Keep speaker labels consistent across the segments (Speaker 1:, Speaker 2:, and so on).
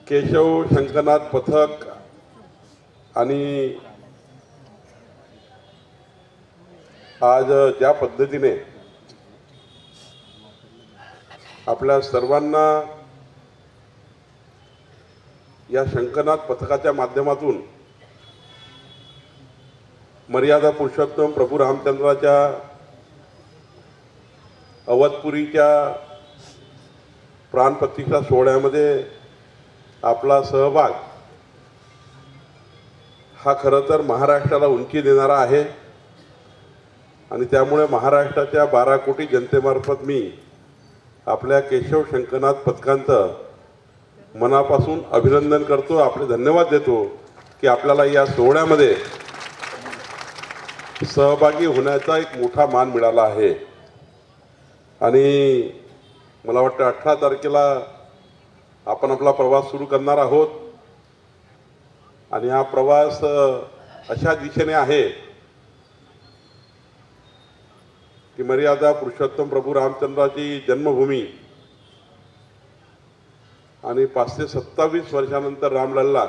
Speaker 1: केशव शंकरनाथ पथक आणि आज ज्या पद्धतीने आपल्या सर्वांना या शंकरनाथ पथकाच्या माध्यमातून मर्यादा पुरुषोत्तम प्रभू रामचंद्राच्या अवधपुरीच्या प्राणप्रतिष्ठा सोहळ्यामध्ये आपला सहभाग हा खरं तर महाराष्ट्राला उंची देणारा आहे आणि त्यामुळे महाराष्ट्राच्या 12 कोटी जनतेमार्फत मी आपल्या केशव शंकरनाथ पथकांचं मनापासून अभिनंदन करतो, आपले धन्यवाद देतो की आपल्याला या सोहळ्यामध्ये सहभागी होण्याचा एक मोठा मान मिळाला आहे। आणि मला वाटतं 18 तारखेला आपण आपला प्रवास सुरू करणार आहोत आणि हा प्रवास अशा दिशेने आहे की मर्यादा पुरुषोत्तम प्रभू रामचंद्राची जन्मभूमी आणि 527 वर्षानंतर रामलल्ला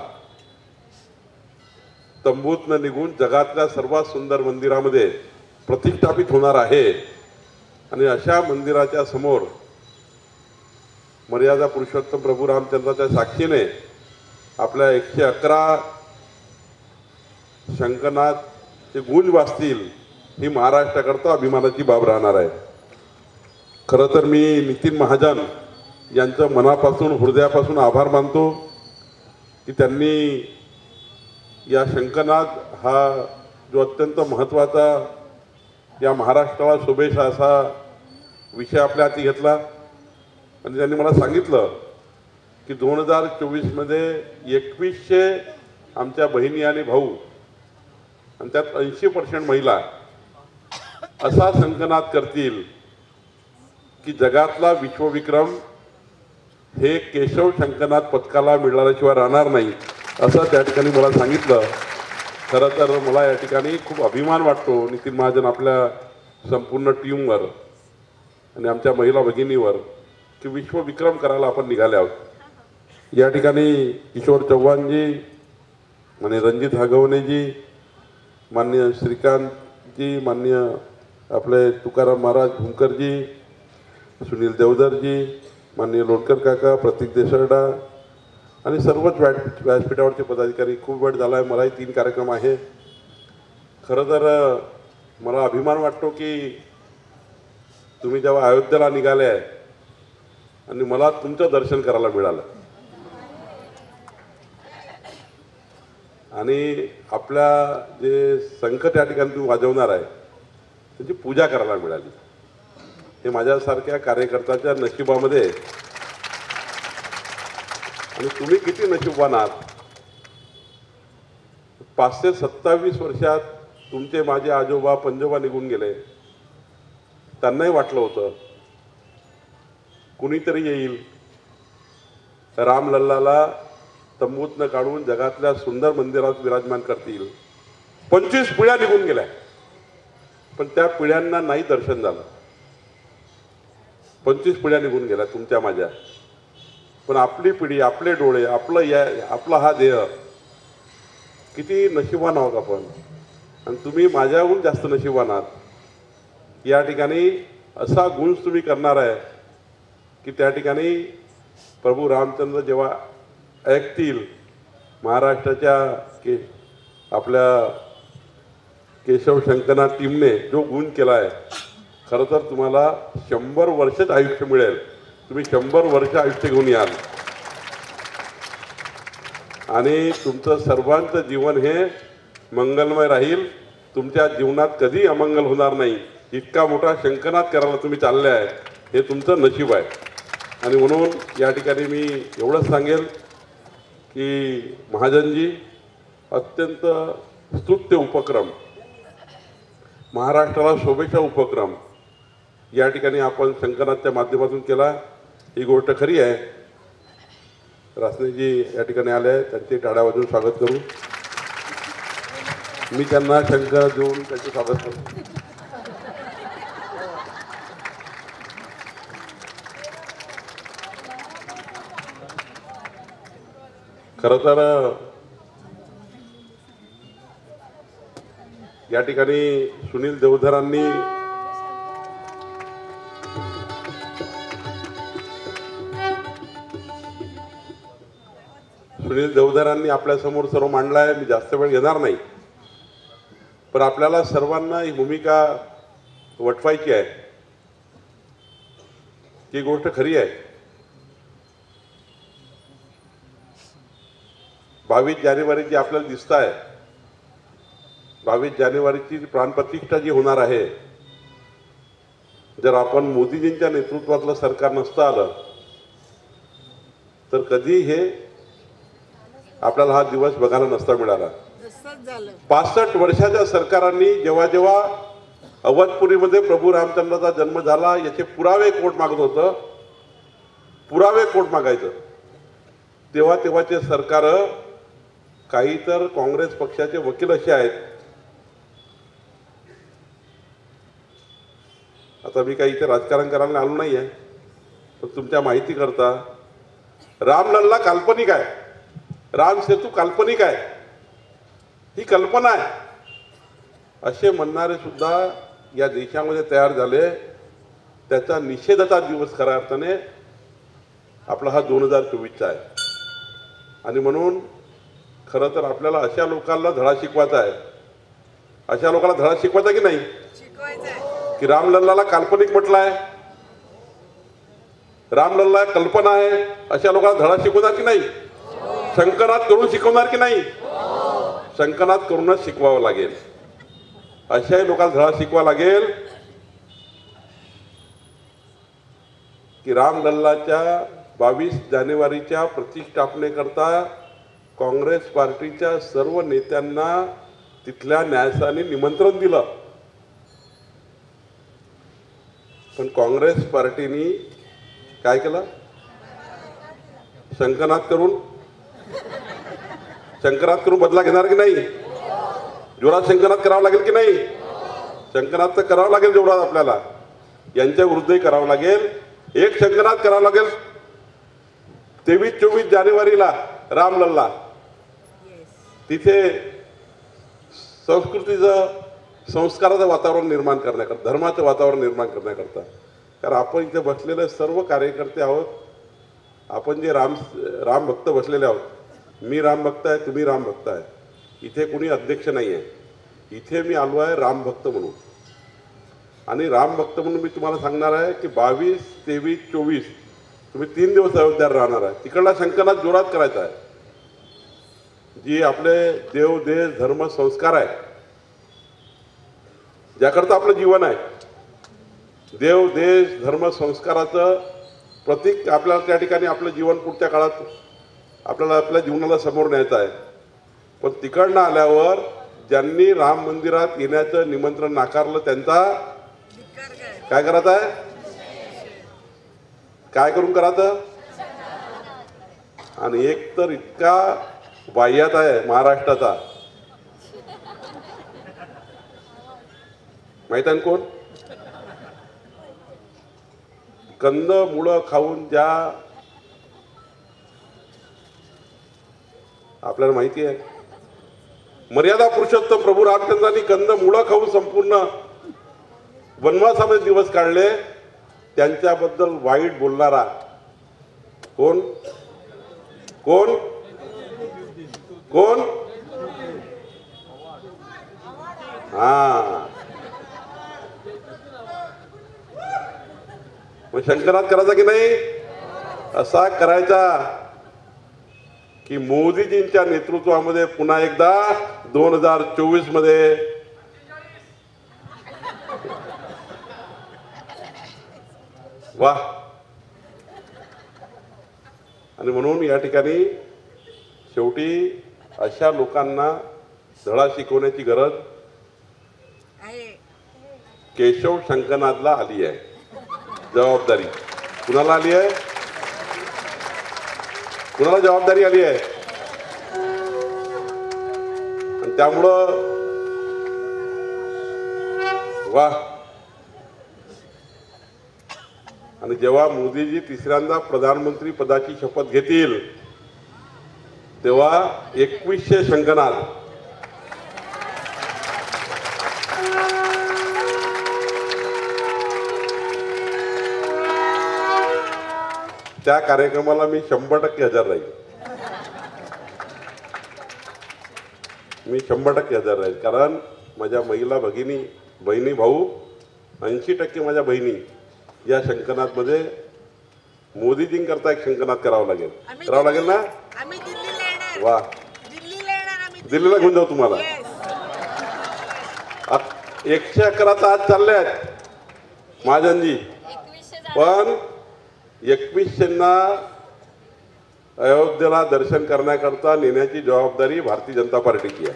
Speaker 1: तंबूतनं निघून जगातल्या सर्वात सुंदर मंदिरामध्ये प्रतिष्ठापित होणार आहे आणि अशा मंदिराच्या समोर मर्यादा पुरुषोत्तम प्रभू रामचंद्राच्या साक्षीने आपल्या 111 शंकरनाथचे गुंज वाजतील ही महाराष्ट्राकरता अभिमानाची बाब राहणार आहे। खरं तर मी नितीन महाजन यांचं मनापासून हृदयापासून आभार मानतो की त्यांनी या शंकरनाथ हा जो अत्यंत महत्त्वाचा या महाराष्ट्राला शोभेचा असा विषय आपल्या हाती घेतला आणि त्यांनी मला सांगितलं की 2024 मध्ये 2100 आमच्या बहिणी आणि भाऊ आणि त्यात 80% महिला असा शंकरनाथ करतील की जगातला विश्वविक्रम हे केशव शंकरनाथ पथकाला मिळाल्याशिवाय राहणार नाही असं त्या ठिकाणी मला सांगितलं। खरं तर मला या ठिकाणी खूप अभिमान वाटतो नितीन महाजन आपल्या संपूर्ण टीमवर आणि आमच्या महिला भगिनीवर की विश्वविक्रम करायला आपण निघाले आहोत। या ठिकाणी किशोर चव्हाणजी आणि रणजित हगवणेजी, माननीय श्रीकांतजी, माननीय आपले तुकाराम महाराज भूमकरजी, सुनील देवधरजी, माननीय लोटकर काका, प्रतीक देसरडा आणि सर्वच व्यासपीठावरचे पदाधिकारी। खूप वेळ झाला आहे, मलाही 3 कार्यक्रम आहे। खरं तर मला अभिमान वाटतो की तुम्ही जेव्हा अयोध्येला निघाले आहे आणि मला तुमचं दर्शन करायला मिळालं आणि आपल्या जे शंख त्या ठिकाणी तुम्ही वाजवणार आहे त्याची पूजा करायला मिळाली। हे माझ्यासारख्या कार्यकर्त्याच्या नशिबामध्ये आणि तुम्ही किती नशीबवान आहात। 527 वर्षात तुमचे माझे आजोबा पंजोबा निघून गेले, त्यांनाही वाटलं होतं कुणीतरी येईल रामलल्लाला तंबूतनं काढून जगातल्या सुंदर मंदिरात विराजमान करतील। 25 पिढ्या निघून गेल्या पण त्या पिढ्यांना नाही दर्शन झालं। 25 पिढ्या निघून गेल्या तुमच्या माझ्या, पण आपली पिढी, आपले डोळे, आपला हा देह, किती नशिबान आहोत आपण आणि तुम्ही माझ्याहून जास्त नशिबान आहात। या ठिकाणी असा गुंज तुम्ही करणार आहे की त्या ठिकाणी प्रभू रामचंद्र जेव्हा ऐकतील महाराष्ट्राच्या आपल्या केशव शंकरनाथ टीमने जो गुंज केला आहे, खरं तर तुम्हाला 100 वर्षच आयुष्य मिळेल। तुम्ही 100 वर्ष आयुष्य घेऊन याल आणि तुमचं सर्वांचं जीवन हे मंगलमय राहील। तुमच्या जीवनात कधी अमंगल होणार नाही। इतका मोठा शंकरनाथ करायला तुम्ही चालले आहे, हे तुमचं नशीब आहे। आणि म्हणून या ठिकाणी मी एवढंच सांगेल की महाजनजी, अत्यंत स्तुत्य उपक्रम, महाराष्ट्राला शोभेचा उपक्रम या ठिकाणी आपण शंकरनाथच्या माध्यमातून केला, ही गोष्ट खरी आहे। रासनेजी या ठिकाणी आले आहेत, त्यांचे टाळ्या वाजवून स्वागत करू। मी त्यांना शंकर देऊन त्यांचे स्वागत करतो। खरं तर या ठिकाणी सुनील देवधरांनी आपल्या समोर सर्व मांडलाय. मी जास्त वेळ घेणार नाही, पण आपल्याला सर्वांना ही भूमिका वठवायची आहे. ही गोष्ट खरी आहे. 22 जानेवारी जी आपल्याला दिसत आहे, 22 जानेवारीची प्राणप्रतिष्ठा जी होणार आहे, जर आपण मोदीजींच्या नेतृत्वातलं सरकार नसतं आलं तर कधी हे आपल्याला हा दिवस बघायला नसता मिळाला. 65 वर्षाच्या सरकारांनी जेव्हा जेव्हा अवधपुरीमध्ये प्रभू रामचंद्राचा जन्म झाला याचे पुरावे कोर्ट मागत होतं, पुरावे कोर्ट मागायचं, तेव्हा तेव्हाचे सरकार, काही तर काँग्रेस पक्षाचे वकील असे आहेत. आता मी काही इथे राजकारण करायला आलो नाही आहे, पण तुमच्या माहिती करता रामलल्ला काल्पनिक आहे, राम सेतू काल्पनिक आहे, ही कल्पना आहे असे म्हणणारे सुद्धा या देशामध्ये तयार झाले. त्याचा निषेधाचा दिवस खऱ्या अर्थाने आपला हा 2024चा आहे. आणि म्हणून खरं तर आपल्याला अशा लोकांना धडा शिकवायचा आहे, अशा लोकांना धडा शिकवायचा की नाही, की रामलल्लाला काल्पनिक म्हटलं आहे, रामलल्ला कल्पना आहे, अशा लोकांना धडा शिकवणार की नाही, संकनात करून शिकवणार की नाही, संकनात करूनच शिकवावं लागेल. अशाही लोकांना धडा शिकवा लागेल की रामलल्लाच्या 22 जानेवारीच्या प्रतिष्ठापनेकरता काँग्रेस पार्टीच्या सर्व नेत्यांना तिथल्या न्यायालयाने निमंत्रण दिलं, पण काँग्रेस पार्टीने काय केलं, संकनात करून बदला घेणार की नाही, जोरात शंकनाथ करावं लागेल की नाही, शंकनाथ तर करावं लागेल जोरात, आपल्याला यांच्या विरुद्धही करावं लागेल. एक शंकनाथ करावं लागेल 23-24 जानेवारीला रामलल्ला, तिथे संस्कृतीचं, संस्काराचं वातावरण निर्माण करण्याकरता, धर्माचं वातावरण निर्माण करण्याकरता. कारण आपण इथे बसलेले सर्व कार्यकर्ते आहोत, आपण जे राम भक्त बसलेले आहोत, मी राम भक्त आहे, तुम्ही राम भक्त आहे, इथे कोणी अध्यक्ष नाही आहे, इथे मी आलो आहे राम भक्त म्हणून. आणि राम भक्त म्हणून मी तुम्हाला सांगणार आहे की 22, 23, 24 तुम्ही 3 दिवस अयोध्यात राहणार आहे. तिकडला शंकनाथ जोरात करायचा आहे, जी आपले देव, देश, धर्म, संस्कार आहे, ज्याकरता आपलं जीवन आहे, देव, देश, धर्म, संस्काराचं प्रतीक आपल्याला त्या ठिकाणी आपलं जीवन पुढच्या काळात आपल्याला आपल्या जीवनाला समोर न्यायचं आहे. पण तिकडनं आल्यावर ज्यांनी राम मंदिरात येण्याचं निमंत्रण नाकारलं त्यांचा काय करायचं आहे, काय करून करायचं. आणि एक तर इतका वाह्यात आहे महाराष्ट्राचा, माहित आहे कोण, कंद मुळं खाऊन ज्या, आपल्याला माहिती आहे मर्यादा पुरुषोत्तम प्रभू रामचंद्रांनी कंद मुळं खाऊन संपूर्ण वनवासामध्ये दिवस काढले, त्यांच्याबद्दल वाईट बोलणारा कोण कोण कोण, हा, मग शंकनाथ करायचा की नाही, असा करायचा की मोदीजींच्या नेतृत्वामध्ये पुन्हा एकदा 2024 मध्ये वाह. आणि म्हणून या ठिकाणी शेवटी अशा लोकांना धडा शिकवण्याची गरज केशव शंकनाथला आली आहे. जबाबदारी कुणाला आली आहे, कुणाला जबाबदारी आली आहे. आणि त्यामुळं वाह. आणि जेव्हा मोदीजी तिसऱ्यांदा प्रधानमंत्री पदाची शपथ घेतील तेव्हा 2100 शंखनाद त्या कार्यक्रमाला मी 100% हजर राहील. मी 100% हजर राहील, कारण माझ्या महिला भगिनी बहिणी भाऊ 80% माझ्या बहिणी या शंखनादमध्ये मोदीजींकरता एक शंखनाद करावं लागेल. करावं लागेल ना? वा, दिल्लीला घेऊन जाऊ तुम्हाला. 111 तर आज चालले आहेत महाजनजी, पण 2100 अयोध्येला दर्शन करण्याकरता नेण्याची जबाबदारी भारतीय जनता पार्टीची आहे.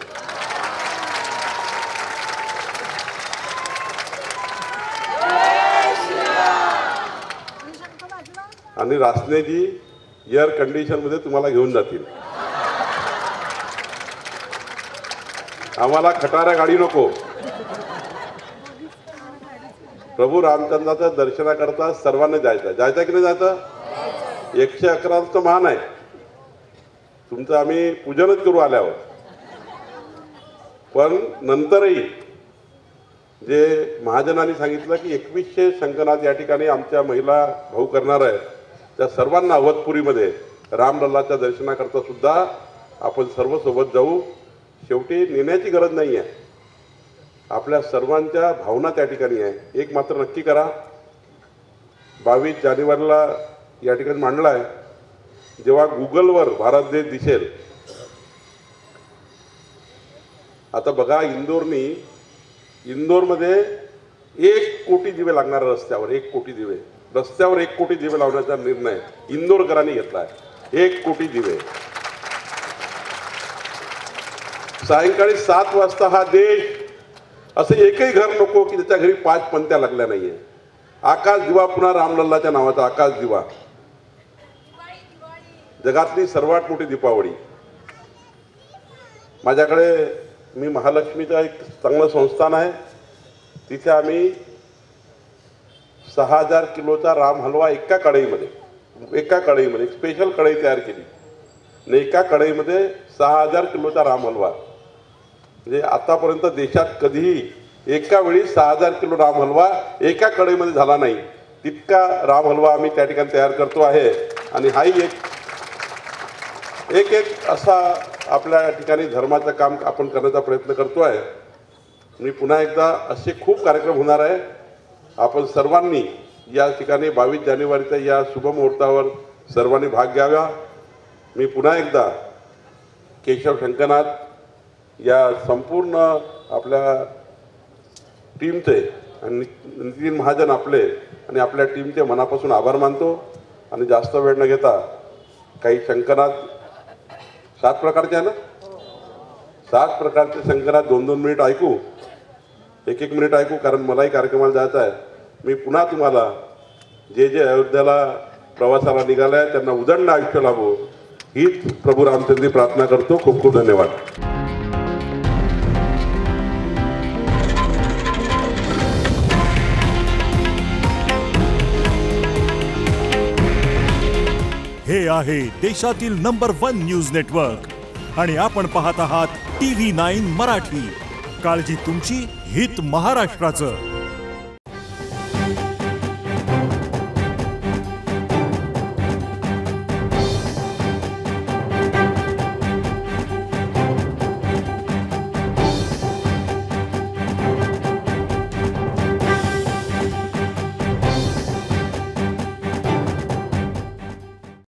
Speaker 1: आणि रासनेजी एअर कंडिशन मध्ये तुम्हाला घेऊन जातील. आम्हाला खटाऱ्या गाडी नको. प्रभू रामचंद्राचं दर्शनाकरता सर्वांनी जायचं. जायचं की नाही जायचं? 111 तर महान आहे, तुमचं आम्ही पूजनच करू आल्यावर. पण नंतरही जे महाजनांनी सांगितलं की 2100 शंखनाद या ठिकाणी आमच्या महिला भाऊ करणार आहे, त्या सर्वांना अवधपुरीमध्ये रामलल्लाच्या दर्शनाकरता सुद्धा आपण सर्व सोबत जाऊ. शेवटी नेण्याची गरज नाही आहे, आपल्या सर्वांच्या भावना त्या ठिकाणी आहे. एक मात्र नक्की करा, 22 जानेवारीला या ठिकाणी मांडला आहे, जेव्हा गुगलवर भारत देश दिसेल. आता बघा, इंदोरमध्ये 1 कोटी दिवे लागणार रस्त्यावर. 1 कोटी दिवे रस्त्यावर, 1 कोटी दिवे लावण्याचा निर्णय इंदोरकरांनी घेतला आहे. 1 कोटी दिवे. सायंकाळी 7 वाजता हा देश असं एकही घर नको की त्याच्या घरी 5 पंत्या लागल्या नाहीये. आकाश दिवा, पुन्हा रामलल्लाच्या नावाचा आकाश दिवा. जगातली सर्वात मोठी दीपावली. माझ्याकडे मी महालक्ष्मीचं एक चांगलं संस्थान आहे, तिथे आम्ही 6000 किलोचा राम हलवा एका कढईमध्ये एक स्पेशल कढई तयार केली आणि एका कढईमध्ये 6000 किलोचा राम हलवा. म्हणजे आतापर्यंत देशात कधीही एका वेळी 6000 किलो राम हलवा एका कढईमध्ये झाला नाही. तितका राम हलवा आम्ही त्या ठिकाणी तयार करतो आहे. आणि हाही एक असा आपल्या ठिकाणी धर्माचं काम आपण करण्याचा प्रयत्न करतो आहे. मी पुन्हा एकदा असे खूप कार्यक्रम होणार आहे. आपण सर्वांनी या ठिकाणी 22 जानेवारीच्या या शुभमुहूर्तावर सर्वांनी भाग घ्यावा. मी पुन्हा एकदा केशव शंखनाद या संपूर्ण आपल्या टीमचे आणि नितीन महाजन आपले आणि आपल्या टीमचे मनापासून आभार मानतो. आणि जास्त वेळ न घेता काही शंखनाद 7 प्रकारचे आहे ना, 7 प्रकारचे शंखनाद 2-2 मिनिट ऐकू, 1-1 मिनिट ऐकू, कारण मलाही कार्यक्रमाला जायचं आहे. मी पुन्हा तुम्हाला जे अयोध्येला प्रवासाला निघाले त्यांना उदंड आयुष्य लाभो हीच प्रभू रामचंद्री प्रार्थना करतो. खूप खूप धन्यवाद.
Speaker 2: हे आहे देशातील नंबर 1 न्यूज नेटवर्क आणि आपण पाहत आहात TV9 मराठी. काळजी तुमची, हित महाराष्ट्राचं.